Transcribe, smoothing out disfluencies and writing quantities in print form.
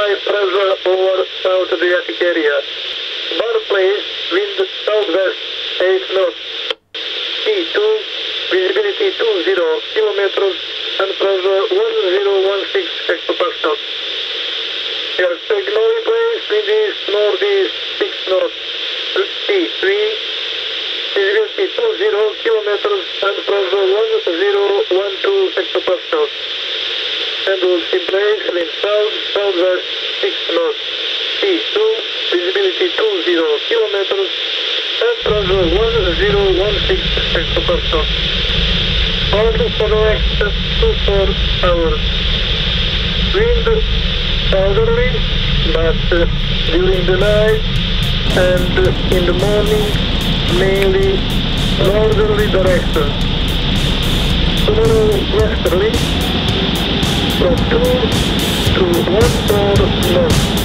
high pressure over South Adriatic area. Bar place, wind southwest, 8 knots. T2, visibility 20 kilometers and pressure 1016 hectopascal. Airspec Novi place, wind is northeast, 6 knots. T3, visibility 20 kilometers and pressure 1012 hectopascal. Handles in place, wind south, southwest, 6 knots. T2, visibility 20 kilometers and pressure 1016 hectopascal. Only for the next 2-4 hours. Wind southerly, but during the night and in the morning, mainly northerly direction. Tomorrow westerly, from 2 to 1/4 knots.